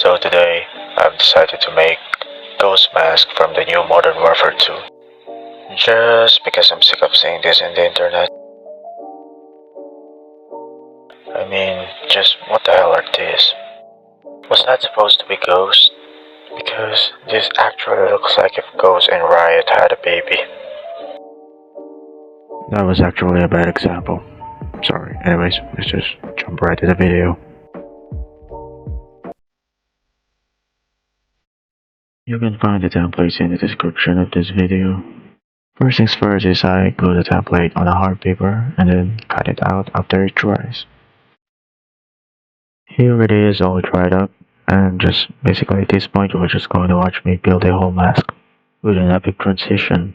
So today, I've decided to make ghost mask from the new Modern Warfare 2. Just because I'm sick of seeing this in the internet. I mean, just what the hell are these? Was that supposed to be Ghost? Because this actually looks like if Ghost and Riot had a baby. That was actually a bad example. Sorry. Anyways, let's just jump right to the video. You can find the templates in the description of this video. First things first is I glue the template on a hard paper and then cut it out after it dries. Here it is all dried up, and just basically at this point you're just going to watch me build a whole mask with an epic transition.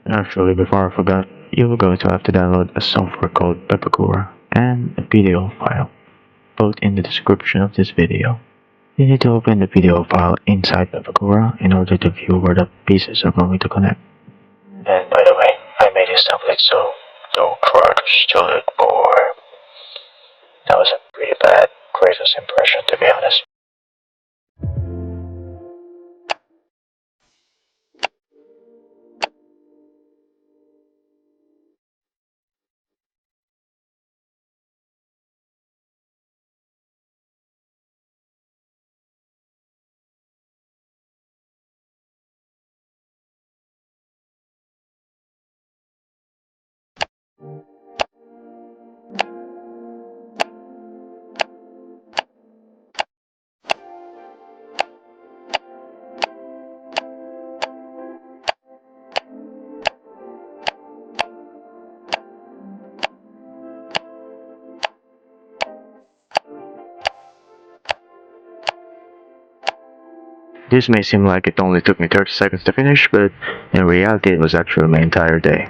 Actually, before I forgot, you're going to have to download a software called Pepakura and a video file, both in the description of this video. You need to open the video file inside Pepakura in order to view where the pieces are going to connect. And by the way, I made this template so don't try to steal it, boy. That was a pretty bad Kratos impression, to be honest. This may seem like it only took me 30 seconds to finish, but in reality it was actually my entire day.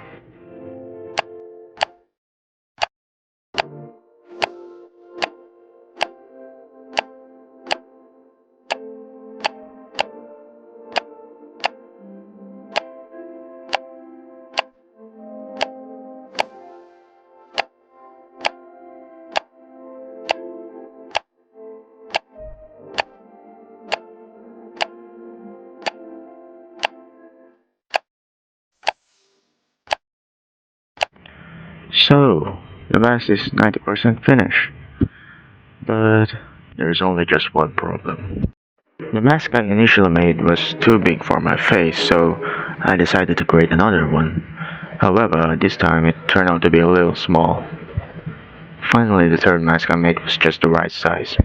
So, the mask is 90% finished, but there's only just one problem. The mask I initially made was too big for my face, so I decided to create another one. However, this time it turned out to be a little small. Finally, the third mask I made was just the right size.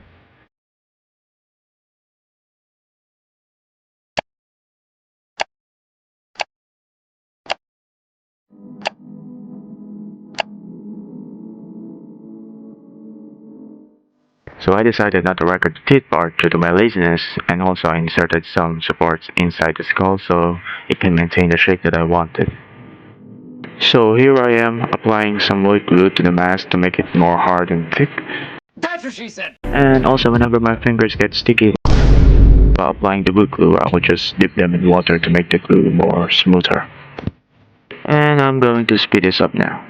So I decided not to record the teeth part due to my laziness, and also I inserted some supports inside the skull so it can maintain the shape that I wanted. So here I am applying some wood glue to the mask to make it more hard and thick. That's what she said! And also whenever my fingers get sticky while applying the wood glue, I will just dip them in water to make the glue more smoother. And I'm going to speed this up now.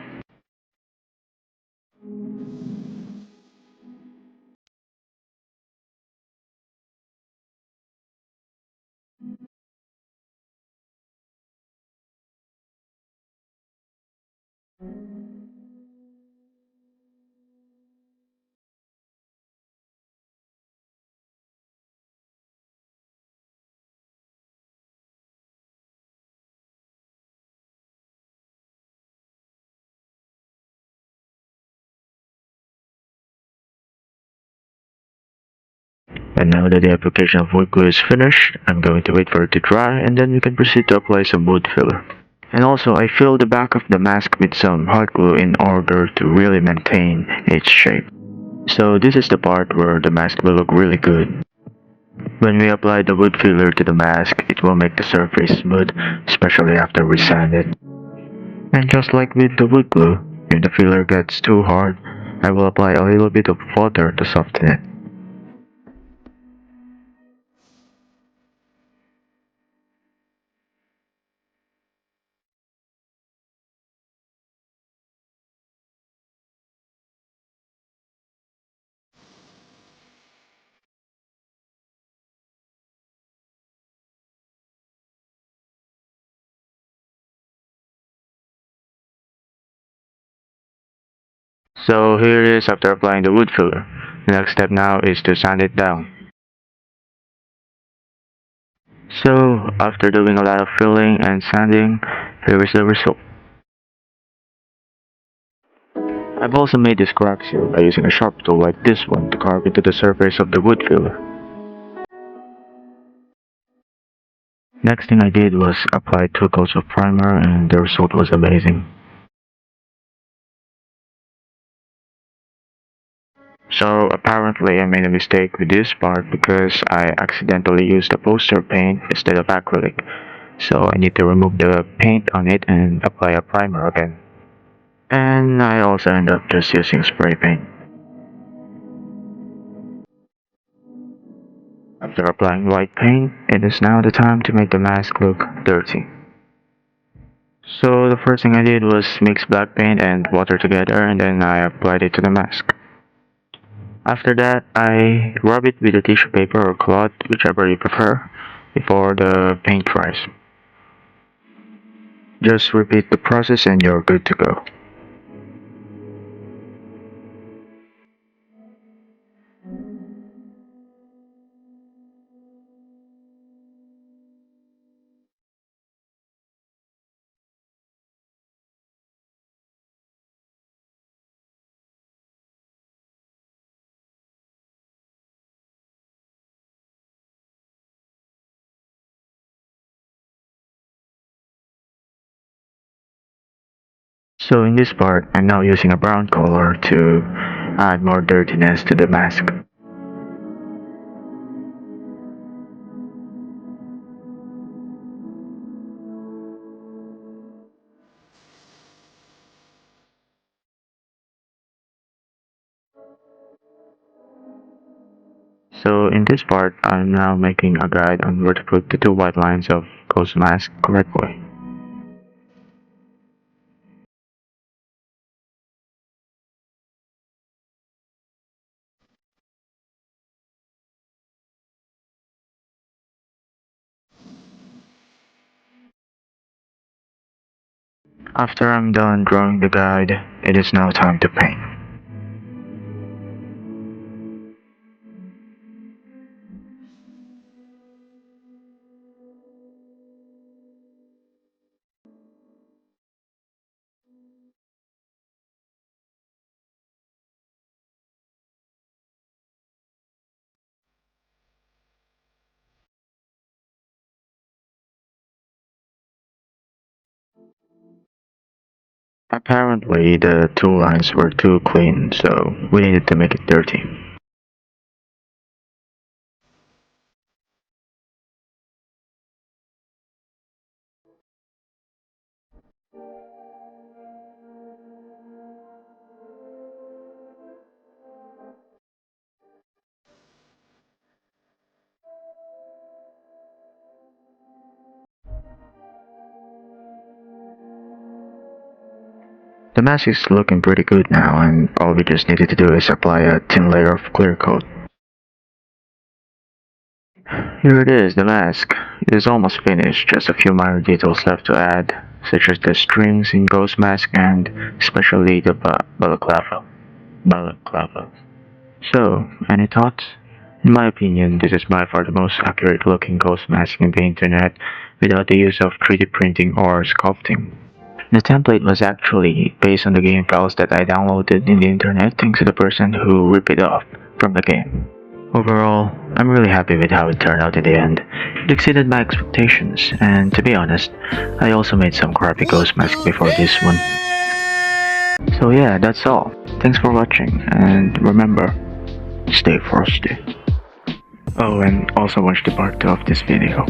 And now that the application of wood glue is finished, I'm going to wait for it to dry and then we can proceed to apply some wood filler. And also I filled the back of the mask with some hot glue in order to really maintain its shape. So this is the part where the mask will look really good. When we apply the wood filler to the mask, it will make the surface smooth, especially after we sand it. And just like with the wood glue, if the filler gets too hard, I will apply a little bit of water to soften it. So here it is after applying the wood filler. The next step now is to sand it down. So after doing a lot of filling and sanding, here is the result. I've also made this crack seal by using a sharp tool like this one to carve into the surface of the wood filler. Next thing I did was apply 2 coats of primer and the result was amazing. So apparently I made a mistake with this part because I accidentally used the poster paint instead of acrylic. So I need to remove the paint on it and apply a primer again. And I also end up just using spray paint. After applying white paint, it is now the time to make the mask look dirty. So the first thing I did was mix black paint and water together and then I applied it to the mask. After that, I rub it with a tissue paper or cloth, whichever you prefer, before the paint dries. Just repeat the process and you're good to go. So in this part, I'm now using a brown color to add more dirtiness to the mask. So in this part, I'm now making a guide on where to put the 2 white lines of ghost mask correctly. After I'm done drawing the guide, it is now time to paint. Apparently, the 2 lines were too clean, so we needed to make it dirty. The mask is looking pretty good now, and all we just needed to do is apply a thin layer of clear coat. Here it is, the mask. It is almost finished, just a few minor details left to add, such as the strings in Ghost Mask and especially the balaclava. Balaclava. So, any thoughts? In my opinion, this is by far the most accurate looking ghost mask in the internet without the use of 3D printing or sculpting. The template was actually based on the game files that I downloaded in the internet thanks to the person who ripped it off from the game. Overall, I'm really happy with how it turned out in the end. It exceeded my expectations, and to be honest, I also made some crappy ghost masks before this one. So yeah, that's all. Thanks for watching, and remember, stay frosty. Oh, and also watch the part 2 of this video.